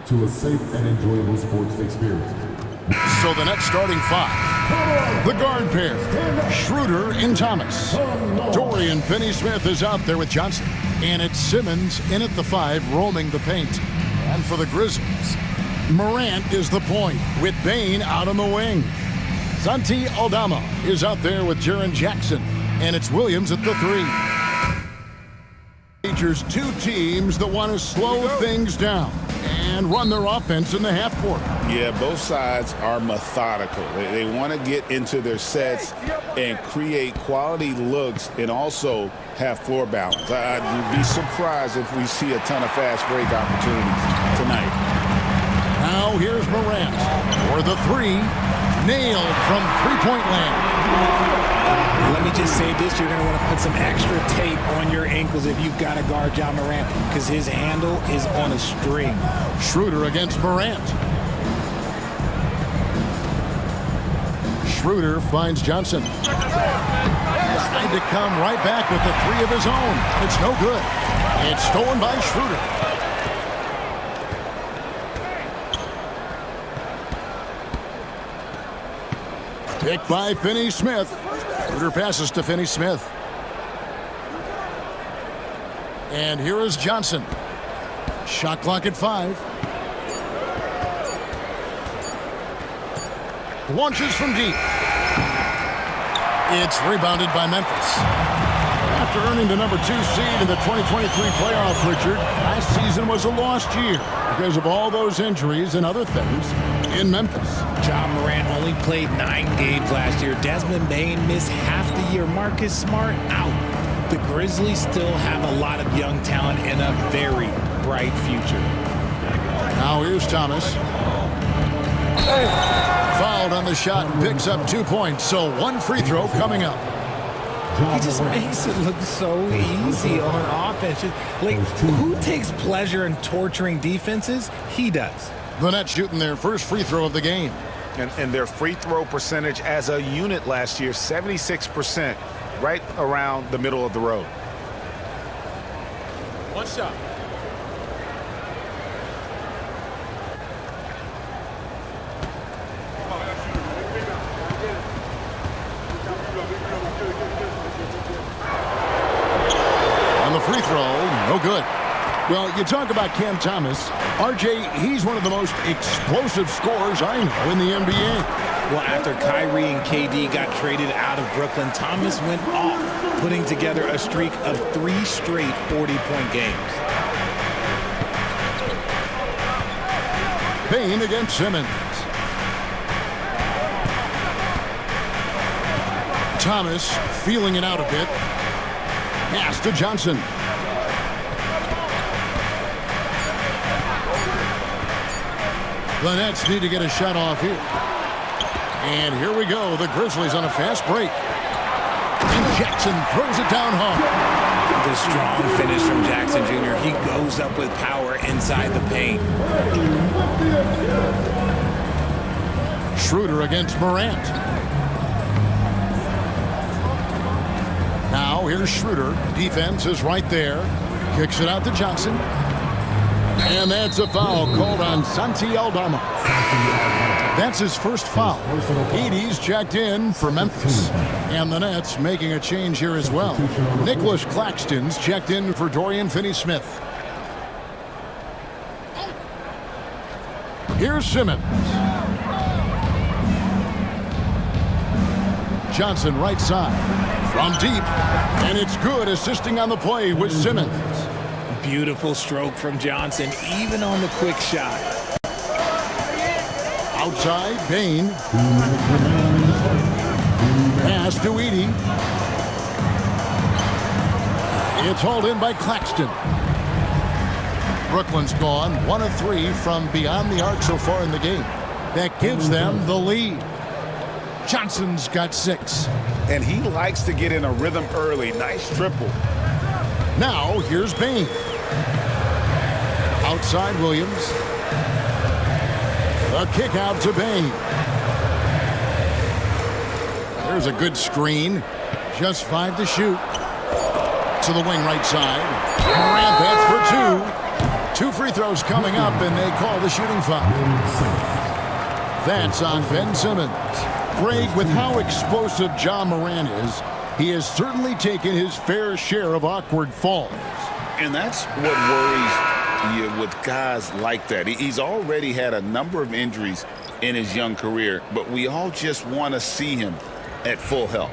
to a safe and enjoyable sports experience. So the next starting five. The guard pair, Schroeder and Thomas. Dorian Finney-Smith is out there with Johnson. And it's Simmons in at the 5, roaming the paint. And for the Grizzlies, Morant is the point with Bane out on the wing. Santi Aldama is out there with Jaren Jackson. And it's Williams at the 3. Features two teams that want to slow things down and run their offense in the half court. Yeah, both sides are methodical. They want to get into their sets and create quality looks and also have floor balance. I'd be surprised if we see a ton of fast break opportunities tonight. Now here's Morant for the 3. Nailed from three-point land. Let me just say this, you're going to want to put some extra tape on your ankles if you've got to guard Ja Morant because his handle is on a string. Schroeder against Morant. Schroeder finds Johnson. Trying to come right back with the 3 of his own. It's no good. It's stolen by Schroeder. Picked by Finney-Smith. Schroeder passes to Finney-Smith. And here is Johnson. Shot clock at 5. Launches from deep. It's rebounded by Memphis. After earning the number 2 seed in the 2023 playoff, Richard, last season was a lost year because of all those injuries and other things in Memphis. Ja Morant only played 9 games last year. Desmond Bane missed half the year. Marcus Smart out. The Grizzlies still have a lot of young talent and a very bright future. Now here's Thomas. Fouled on the shot and picks up 2 points. So 1 free throw coming up. He just makes it look so easy on offense. Like, who takes pleasure in torturing defenses? He does. The Nets shooting their first free throw of the game. And their free throw percentage as a unit last year, 76%, right around the middle of the road. One shot. On the free throw, no good. Well, you talk about Cam Thomas. RJ, he's one of the most explosive scorers I know in the NBA. Well, after Kyrie and KD got traded out of Brooklyn, Thomas went off, putting together a streak of 3 straight 40-point games. Bane against Simmons. Thomas feeling it out a bit. Pass to Johnson. The Nets need to get a shot off here. And here we go. The Grizzlies on a fast break. And Jackson throws it down hard. The strong finish from Jackson Jr. He goes up with power inside the paint. Schroeder against Morant. Now here's Schroeder. Defense is right there. Kicks it out to Johnson. And that's a foul called on Santi Aldama. That's his first foul. Edey's checked in for Memphis. And the Nets making a change here as well. Nicholas Claxton's checked in for Dorian Finney-Smith. Here's Simmons. Johnson right side. From deep. And it's good, assisting on the play with Simmons. Beautiful stroke from Johnson, even on the quick shot. Outside, Bane. Pass to Edey. It's hauled in by Claxton. Brooklyn's gone 1 of 3 from beyond the arc so far in the game. That gives them the lead. Johnson's got 6. And he likes to get in a rhythm early. Nice triple. Now, here's Bane. Outside Williams. A kick out to Bane. There's a good screen. Just 5 to shoot. To the wing right side. Morant, that's for 2. 2 free throws coming up, and they call the shooting foul. That's on Ben Simmons. Greg, with how explosive Ja Morant is, he has certainly taken his fair share of awkward falls. And that's what worries you with guys like that. He's already had a number of injuries in his young career, but we all just want to see him at full health.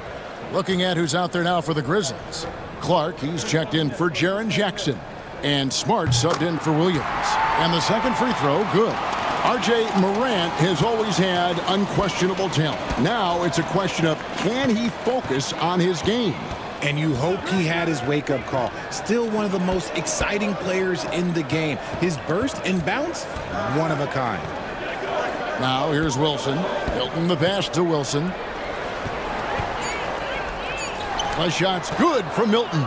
Looking at who's out there now for the Grizzlies. Clark, he's checked in for Jaren Jackson. And Smart subbed in for Williams. And the second free throw, good. R.J. Morant has always had unquestionable talent. Now it's a question of, can he focus on his game? And you hope he had his wake-up call. Still one of the most exciting players in the game. His burst and bounce, one of a kind. Now here's Wilson. Hilton the pass to Wilson. The shot's good from Milton.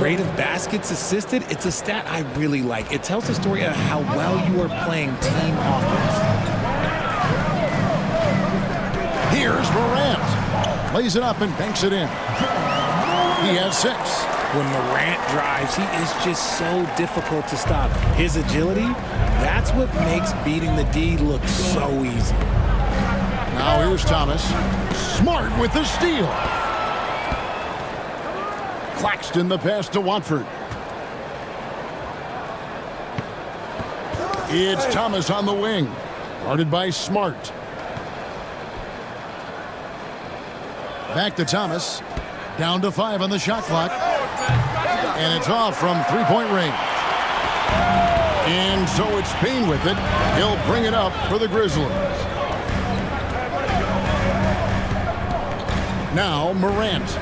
Rate of baskets assisted, it's a stat I really like. It tells the story of how well you are playing team offense. Here's Morant. Plays it up and banks it in. He has 6. When Morant drives, he is just so difficult to stop. His agility, that's what makes beating the D look so easy. Now here's Thomas. Smart with the steal. Claxton the pass to Watford. It's Thomas on the wing. Guarded by Smart. Back to Thomas. Down to 5 on the shot clock. And it's off from 3-point range. And so it's Payne with it. He'll bring it up for the Grizzlies. Now Morant.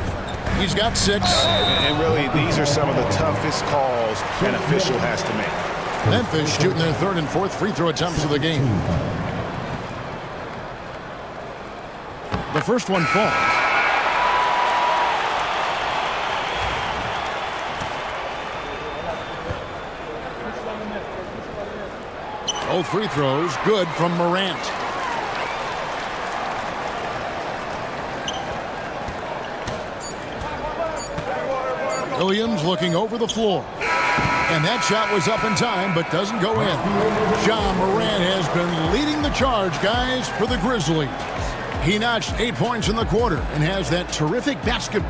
He's got 6. And really, these are some of the toughest calls an official has to make. Memphis shooting their 3rd and 4th free throw attempts of the game. The first one falls. Both free throws good from Morant. Williams looking over the floor. And that shot was up in time, but doesn't go in. Ja Morant has been leading the charge, guys, for the Grizzlies. He notched 8 points in the quarter and has that terrific basket.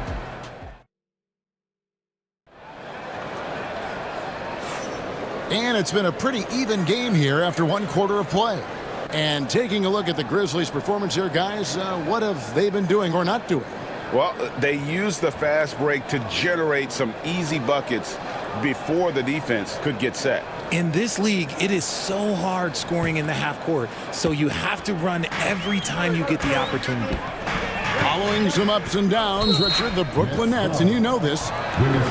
And it's been a pretty even game here after 1 quarter of play. And taking a look at the Grizzlies' performance here, guys, what have they been doing or not doing? Well, they used the fast break to generate some easy buckets before the defense could get set. In this league, it is so hard scoring in the half court, so you have to run every time you get the opportunity. Following some ups and downs, Richard, the Brooklyn Nets, and you know this,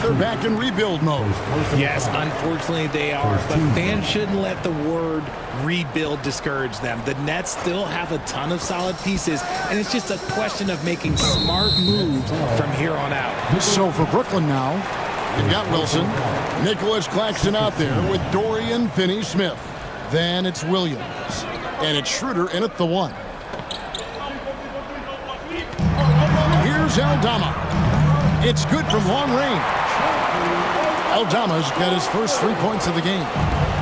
they're back in rebuild mode. Yes, unfortunately they are, but fans shouldn't let the word rebuild discourage them. The Nets still have a ton of solid pieces, and it's just a question of making smart moves from here on out. So for Brooklyn now, they've got Wilson, Nicholas Claxton out there with Dorian Finney-Smith. Then it's Williams, and it's Schroeder in at the 1. Here's Aldama. It's good from long range. Aldama's got his first 3 points of the game.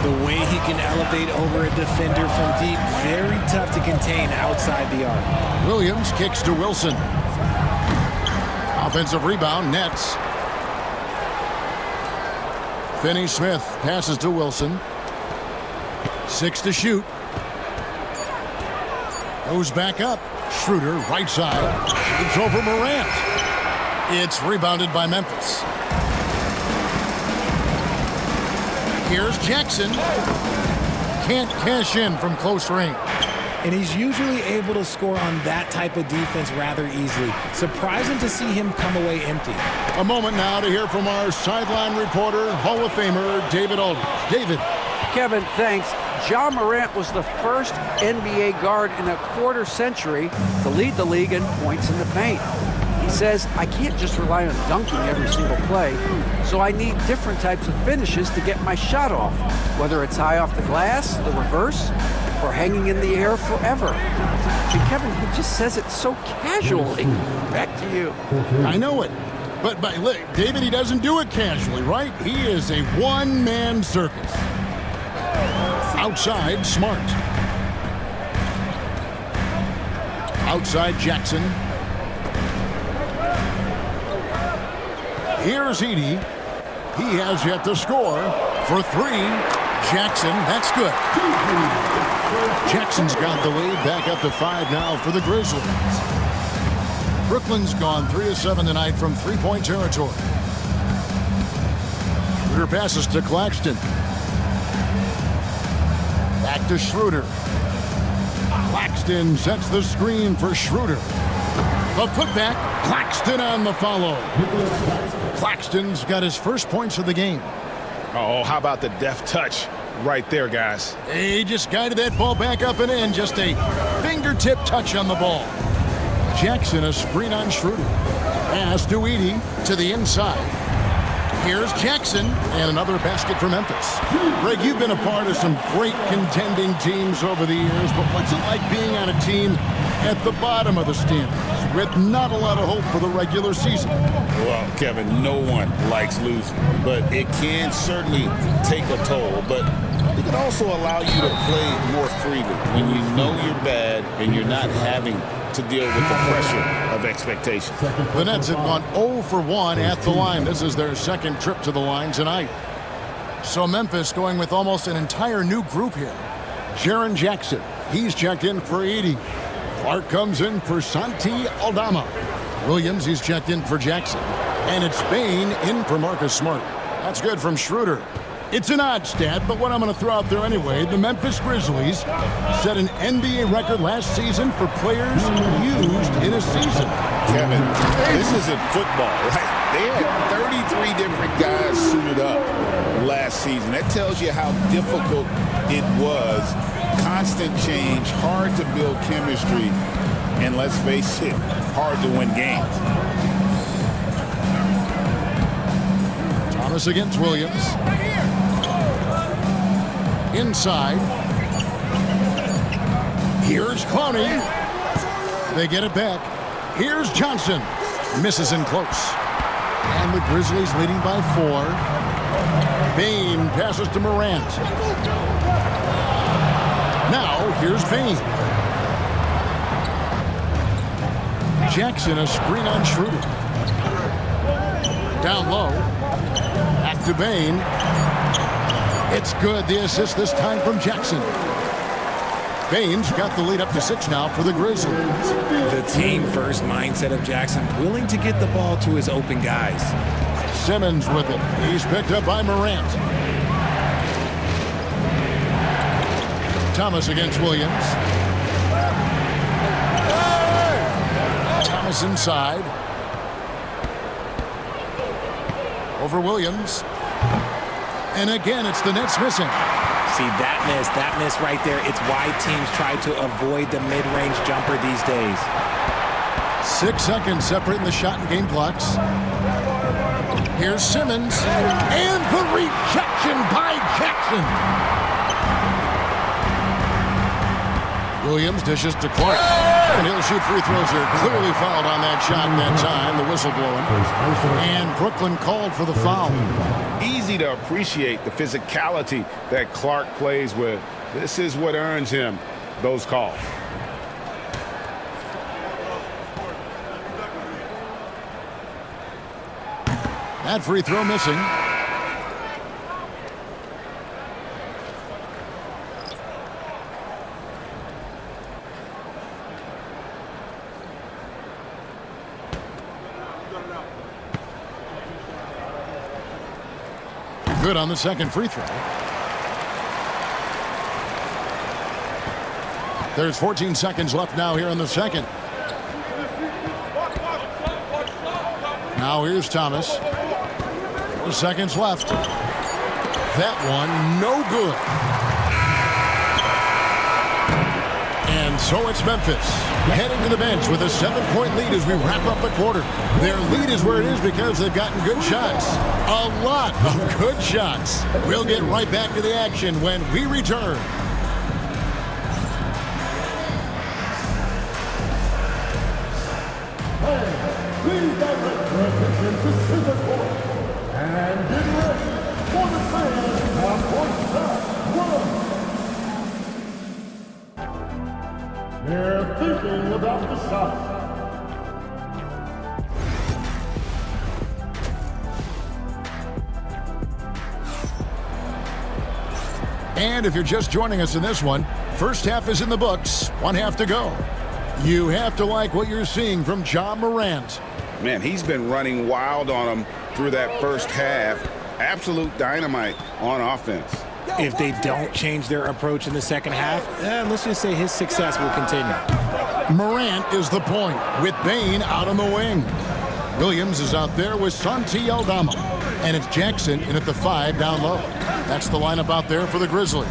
The way he can elevate over a defender from deep, very tough to contain outside the arc. Williams kicks to Wilson. Offensive rebound, Nets. Finney-Smith passes to Wilson. 6 to shoot. Goes back up. Schroeder, right side. It's over Morant. It's rebounded by Memphis. Here's Jackson. Can't cash in from close range. And he's usually able to score on that type of defense rather easily. Surprising to see him come away empty. A moment now to hear from our sideline reporter, Hall of Famer David Aldridge. David. Kevin, thanks. Ja Morant was the first NBA guard in a quarter century to lead the league in points in the paint. He says, I can't just rely on dunking every single play, so I need different types of finishes to get my shot off, whether it's high off the glass, the reverse, or hanging in the air forever. And Kevin, he just says it so casually. Back to you. I know it. But look, David, he doesn't do it casually, right? He is a one-man circus. Outside, Smart. Outside, Jackson. Here's Edey. He has yet to score for three. Jackson, that's good. Jackson's got the lead back up to 5 now for the Grizzlies. Brooklyn's gone 3 of 7 tonight from three-point territory. Schroeder passes to Claxton. Back to Schroeder. Claxton sets the screen for Schroeder. The putback. Claxton on the follow. Claxton's got his first points of the game. Oh, how about the deft touch right there, guys? He just guided that ball back up and in. Just a fingertip touch on the ball. Jackson, a screen on Schroeder. Pass to Edey to the inside. Here's Jackson, and another basket for Memphis. Greg, you've been a part of some great contending teams over the years, but what's it like being on a team at the bottom of the standings with not a lot of hope for the regular season? Well, Kevin, no one likes losing, but it can certainly take a toll. But it can also allow you to play more freely when you know you're bad and you're not having to deal with the pressure of expectations. The Nets have gone 0 for 1 at the line. This is their second trip to the line tonight. So Memphis going with almost an entire new group here. Jaren Jackson, he's checked in for Edey. Clark comes in for Santi Aldama. Williams, he's checked in for Jackson. And it's Bain in for Marcus Smart. That's good from Schroeder. It's an odd stat, but what I'm going to throw out there anyway, the Memphis Grizzlies set an NBA record last season for players used in a season. Kevin, this isn't football, right? They had 33 different guys suited up last season. That tells you how difficult it was. Constant change, hard to build chemistry, and let's face it, hard to win games. Thomas against Williams. Inside. Here's Clowney. They get it back. Here's Johnson. Misses in close. And the Grizzlies leading by 4. Bain passes to Morant. Now here's Bain. Jackson, a screen on Schroeder. Down low. Back to Bain. It's good. The assist this time from Jackson. Bain's got the lead up to 6 now for the Grizzlies. The team-first mindset of Jackson, willing to get the ball to his open guys. Simmons with it. He's picked up by Morant. Thomas against Williams. Thomas inside. Over Williams. And again, it's the Nets missing. See, that miss right there, it's why teams try to avoid the mid-range jumper these days. 6 seconds separating the shot and game clocks. Here's Simmons. And the rejection by Jackson. Williams dishes to Clark. And he'll shoot free throws here. Clearly fouled on that shot that time. The whistle blowing. And Brooklyn called for the foul. Easy to appreciate the physicality that Clark plays with. This is what earns him those calls. That free throw missing. Good on the second free throw. There's 14 seconds left now here in the second. Now here's Thomas. 4 seconds left. That one no good. And so it's Memphis heading to the bench with a 7-point lead as we wrap up the quarter. Their lead is where it is because they've gotten good shots. A lot of good shots. We'll get right back to the action when we return. Please direct your attention to center court. And get ready for the fans. Now, point start. 1. They're thinking about the shot. And if you're just joining us in this one, first half is in the books, one half to go. You have to like what you're seeing from Ja Morant. Man, he's been running wild on them through that first half. Absolute dynamite on offense. If they don't change their approach in the second half, let's just say his success will continue. Morant is the point with Bane out on the wing. Williams is out there with Santi Aldama. And it's Jackson in at the 5 down low. That's the lineup out there for the Grizzlies.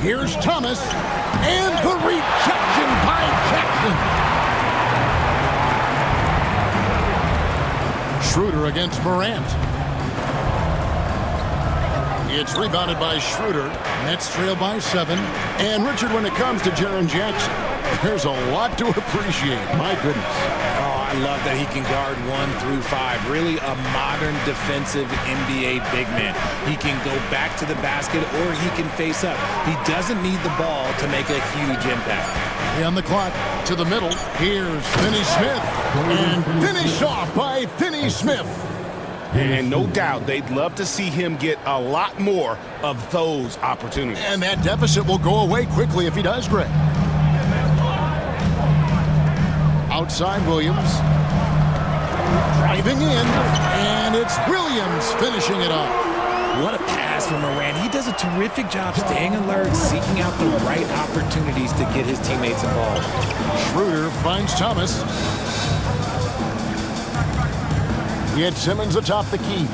Here's Thomas, and the rejection by Jackson. Schroeder against Morant. It's rebounded by Schroeder. Nets trail by 7. And Richard, when it comes to Jaren Jackson, there's a lot to appreciate. My goodness. I love that he can guard 1 through 5. Really a modern defensive NBA big man. He can go back to the basket or he can face up. He doesn't need the ball to make a huge impact. On the clock to the middle. Here's Finney Smith. And finished off by Finney Smith. And no doubt they'd love to see him get a lot more of those opportunities. And that deficit will go away quickly if he does, Greg. Outside Williams. Driving in. And it's Williams finishing it off. What a pass from Morant. He does a terrific job staying alert, seeking out the right opportunities to get his teammates involved. Schroeder finds Thomas. He had Simmons atop the key.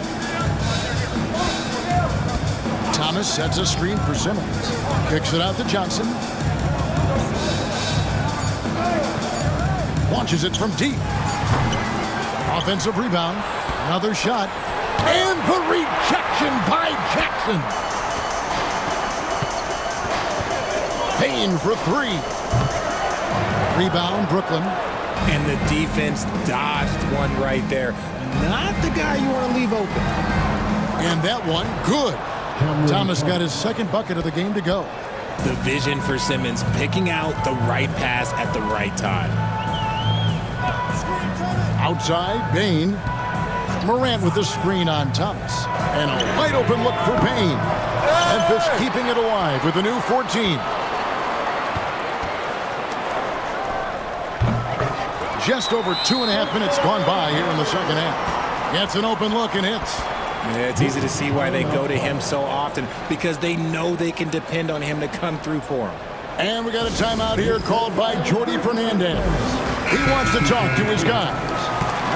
Thomas sets a screen for Simmons. Kicks it out to Johnson. Launches it from deep. Offensive rebound. Another shot. And the rejection by Jackson. Payne for 3. Rebound, Brooklyn. And the defense dodged one right there. Not the guy you want to leave open. And that one, good. Thomas got his second bucket of the game to go. The vision for Simmons, picking out the right pass at the right time. Outside, Bane. Morant with the screen on Thomas. And a wide open look for Bane. Memphis keeping it alive with a new 14. Just over 2.5 minutes gone by here in the second half. Gets an open look and hits. Yeah, it's easy to see why they go to him so often, because they know they can depend on him to come through for them. And we got a timeout here called by Jordy Fernandez. He wants to talk to his guys.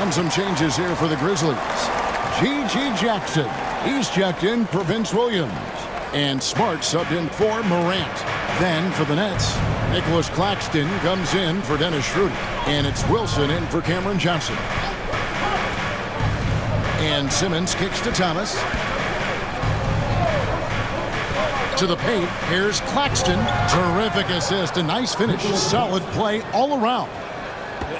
And some changes here for the Grizzlies. G.G. Jackson. He's checked in for Vince Williams. And Smart subbed in for Morant. Then for the Nets, Nicholas Claxton comes in for Dennis Schroeder. And it's Wilson in for Cameron Johnson. And Simmons kicks to Thomas. To the paint, here's Claxton. Terrific assist, a nice finish. Solid play all around.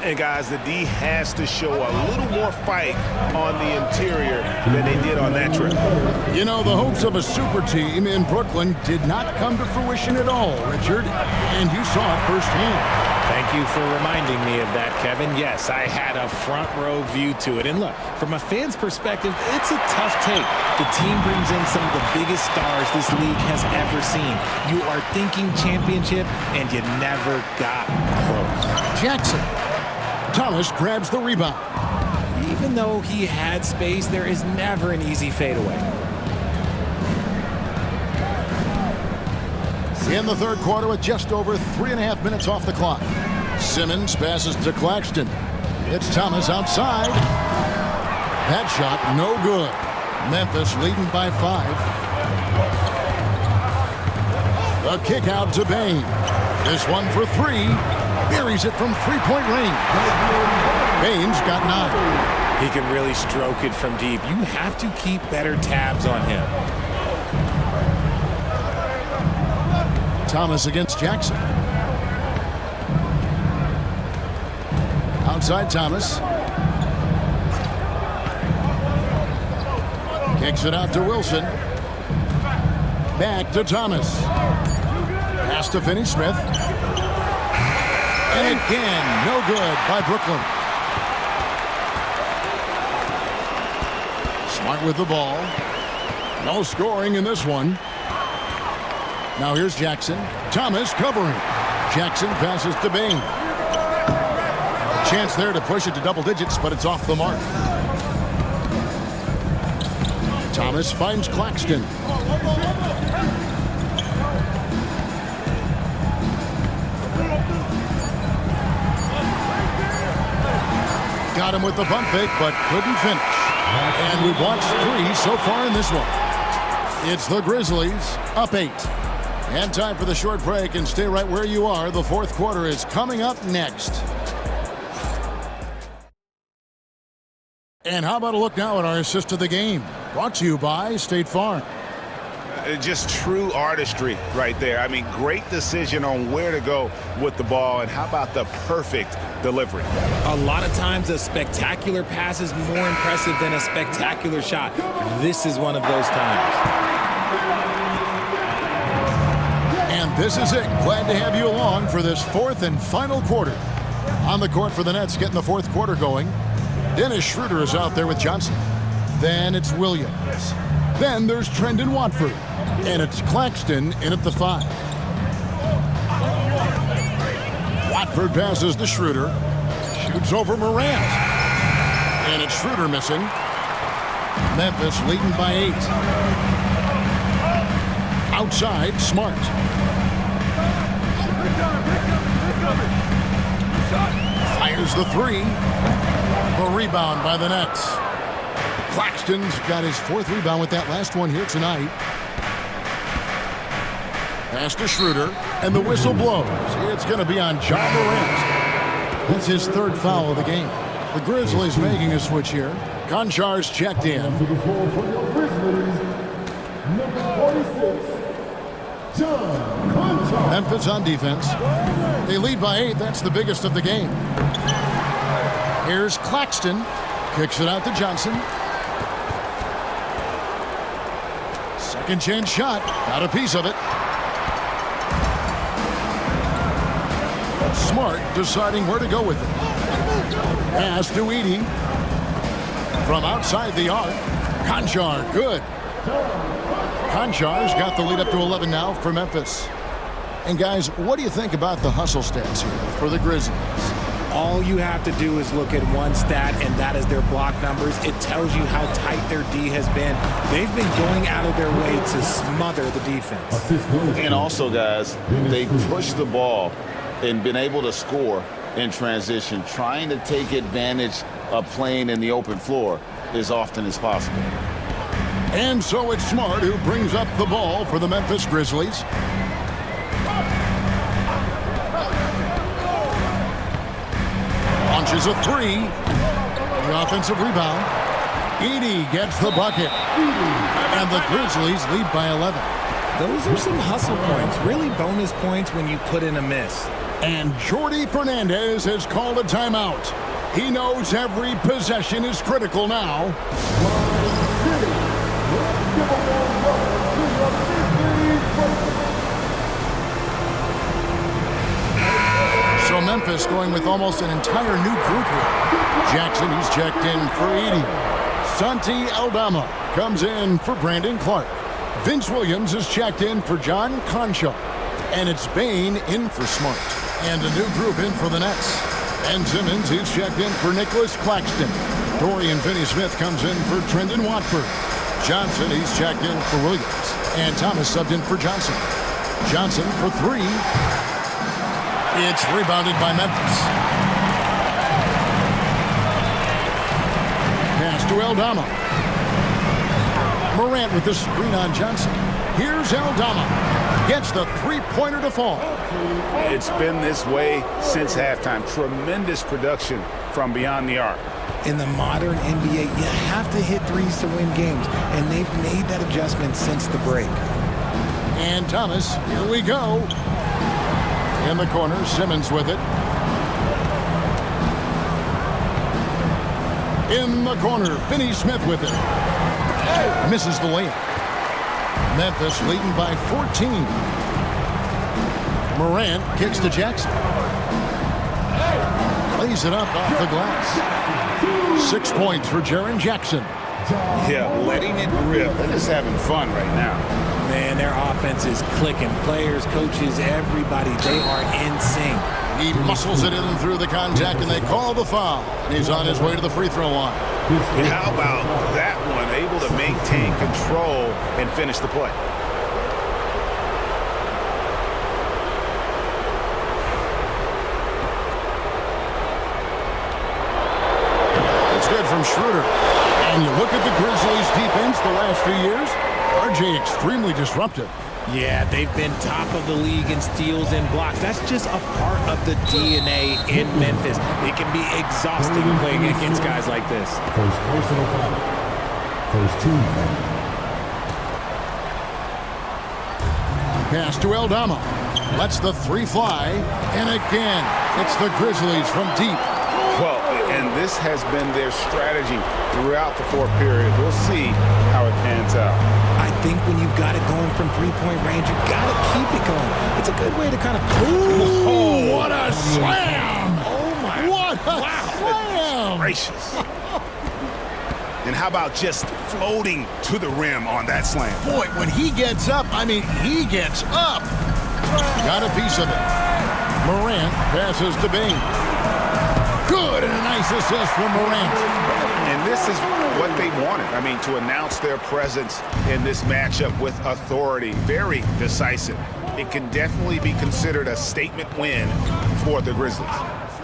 And guys, the D has to show a little more fight on the interior than they did on that trip. You know, the hopes of a super team in Brooklyn did not come to fruition at all, Richard. And you saw it firsthand. Thank you for reminding me of that, Kevin. Yes, I had a front row view to it. And look, from a fan's perspective, it's a tough take. The team brings in some of the biggest stars this league has ever seen. You are thinking championship, and you never got close. Jackson. Thomas grabs the rebound. Even though he had space, there is never an easy fadeaway. In the third quarter with just over 3.5 minutes off the clock. Simmons passes to Claxton. It's Thomas outside. That shot no good. Memphis leading by 5. The kick out to Bane. This one for 3. Buries it from three-point range. Bane's got 9. He can really stroke it from deep. You have to keep better tabs on him. Thomas against Jackson. Outside Thomas. Kicks it out to Wilson. Back to Thomas. Pass to Finney Smith. And again, no good by Brooklyn. Smart with the ball. No scoring in this one. Now here's Jackson. Thomas covering. Jackson passes to Bain. Chance there to push it to double digits, but it's off the mark. Thomas finds Claxton. Got him with the bump fake, but couldn't finish. And we've watched 3 so far in this one. It's the Grizzlies up 8. And time for the short break, and stay right where you are. The fourth quarter is coming up next. And how about a look now at our assist of the game? Brought to you by State Farm. Just true artistry right there. I mean, great decision on where to go with the ball, and how about the perfect delivery? A lot of times a spectacular pass is more impressive than a spectacular shot. This is one of those times. And this is it. Glad to have you along for this fourth and final quarter. On the court for the Nets, getting the fourth quarter going. Dennis Schroeder is out there with Johnson. Then it's Williams. Then there's Trendon Watford. And it's Claxton in at the 5. Watford passes to Schroeder. Shoots over Morant. And it's Schroeder missing. Memphis leading by 8. Outside, Smart. Fires the 3. A rebound by the Nets. Claxton's got his 4th rebound with that last one here tonight. Pass to Schroeder, and the whistle blows. It's going to be on Ja Morant. That's his 3rd foul of the game. The Grizzlies making a switch here. Konchar's checked in. To the floor for your Grizzlies, number 46, John Konchar. Memphis on defense. They lead by 8. That's the biggest of the game. Here's Claxton. Kicks it out to Johnson. Second chance shot. Got a piece of it. Smart deciding where to go with it. Pass to Edey. From outside the arc. Konchar, good. Konchar's got the lead up to 11 now for Memphis. And guys, what do you think about the hustle stats here for the Grizzlies? All you have to do is look at one stat, and that is their block numbers. It tells you how tight their D has been. They've been going out of their way to smother the defense. And also, guys, they push the ball and been able to score in transition, trying to take advantage of playing in the open floor as often as possible. And so it's Smart who brings up the ball for the Memphis Grizzlies. Launches a 3. The offensive rebound. Edey gets the bucket. And the Grizzlies lead by 11. Those are some hustle points, really bonus points when you put in a miss. And Jordi Fernandez has called a timeout. He knows every possession is critical now. So Memphis going with almost an entire new group here. Jackson, he's checked in for Edey. Santi Aldama comes in for Brandon Clark. Vince Williams is checked in for John Konchar. And it's Bain in for Smart. And a new group in for the Nets. Ben Simmons, he's checked in for Nicholas Claxton. Dorian Finney-Smith comes in for Trendon Watford. Johnson, he's checked in for Williams. And Thomas subbed in for Johnson. Johnson for 3. It's rebounded by Memphis. Pass to Aldama. Morant with the screen on Johnson. Here's Aldama. Gets the 3-pointer to fall. It's been this way since halftime. Tremendous production from beyond the arc. In the modern NBA, you have to hit threes to win games, and they've made that adjustment since the break. And Thomas, here we go. In the corner, Simmons with it. In the corner, Finney-Smith with it. Misses the layup. Memphis leading by 14. Morant kicks to Jackson. Lays it up off the glass. 6 points for Jaren Jackson. Yeah, letting it rip. They're just having fun right now. Man, their offense is clicking. Players, coaches, everybody, they are in sync. He muscles it in through the contact, and they call the foul. And he's on his way to the free throw line. How about that one? Able to maintain control and finish the play. It's good from Schroeder. And you look at the Grizzlies' defense the last few years, RJ extremely disruptive. Yeah, they've been top of the league in steals and blocks. That's just a part of the DNA in Memphis. It can be exhausting playing against guys like this. First personal foul. First team foul. Pass to Aldama. Lets the three fly. And again, it's the Grizzlies from deep. Well, and this has been their strategy throughout the fourth period. We'll see how it pans out. I think when you've got it going from three-point range, you got to keep it going. It's a good way to kind of... Oh, what a slam! Oh, my. What a slam! Gracious. And how about just floating to the rim on that slam? Boy, when he gets up, I mean, he gets up. Got a piece of it. Morant passes to Bain. Good, and a nice assist from Morant. And this is what they wanted. I mean, to announce their presence in this matchup with authority. Very decisive. It can definitely be considered a statement win for the Grizzlies.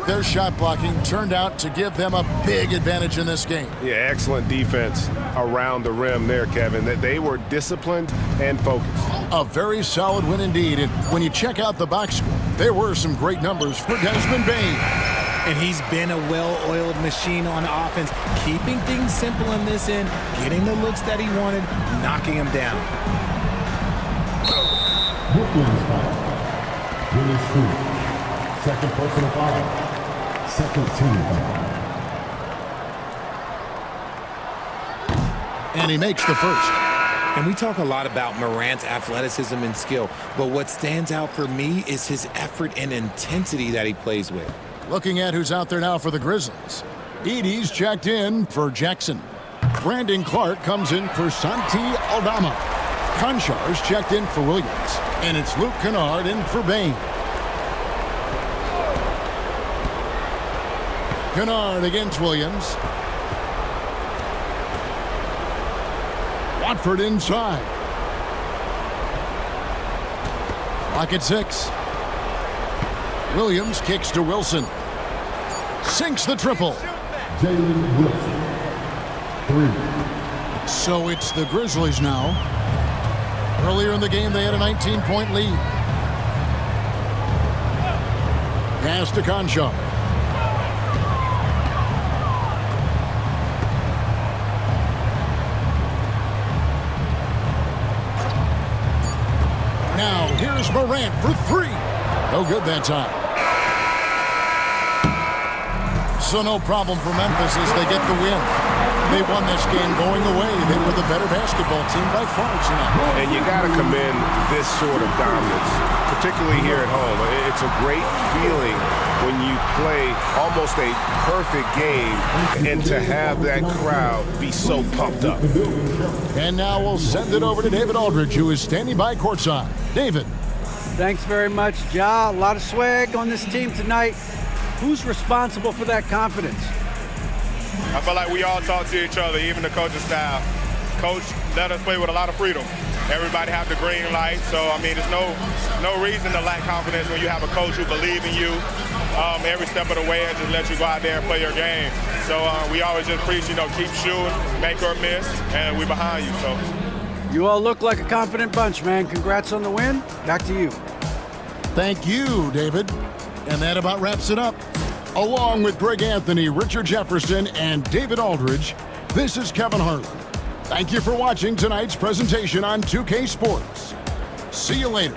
Their shot blocking turned out to give them a big advantage in this game. Yeah, excellent defense around the rim there, Kevin. They were disciplined and focused. A very solid win indeed. And when you check out the box score, there were some great numbers for Desmond Bain. And he's been a well-oiled machine on offense, keeping things simple in this end, getting the looks that he wanted, knocking them down. Brooklyn's foul. Willis Schroeder. Second personal foul. Second team foul. And he makes the first. And we talk a lot about Morant's athleticism and skill, but what stands out for me is his effort and intensity that he plays with. Looking at who's out there now for the Grizzlies. Edey's checked in for Jackson. Brandon Clark comes in for Santi Aldama. Konchar's checked in for Williams. And it's Luke Kennard in for Bain. Kennard against Williams. Watford inside. Clock at 6. Williams kicks to Wilson. Sinks the triple. Jalen Wilson. 3. So it's the Grizzlies now. Earlier in the game, they had a 19-point lead. Pass to Conchar. Now, here's Morant for 3. No good that time. So no problem for Memphis as they get the win. They won this game going away. They were the better basketball team by far tonight. And you got to commend this sort of dominance, particularly here at home. It's a great feeling when you play almost a perfect game and to have that crowd be so pumped up. And now we'll send it over to David Aldridge, who is standing by courtside. David. Thanks very much, Ja. A lot of swag on this team tonight. Who's responsible for that confidence? I feel like we all talk to each other, even the coaching staff. Coach let us play with a lot of freedom. Everybody have the green light, so I mean, there's no reason to lack confidence when you have a coach who believes in you every step of the way and just let you go out there and play your game. So we always just preach, keep shooting, make or miss, and we behind you. So you all look like a confident bunch, man. Congrats on the win. Back to you. Thank you, David. And that about wraps it up. Along with Greg Anthony, Richard Jefferson, and David Aldridge, this is Kevin Harlan. Thank you for watching tonight's presentation on 2K Sports. See you later.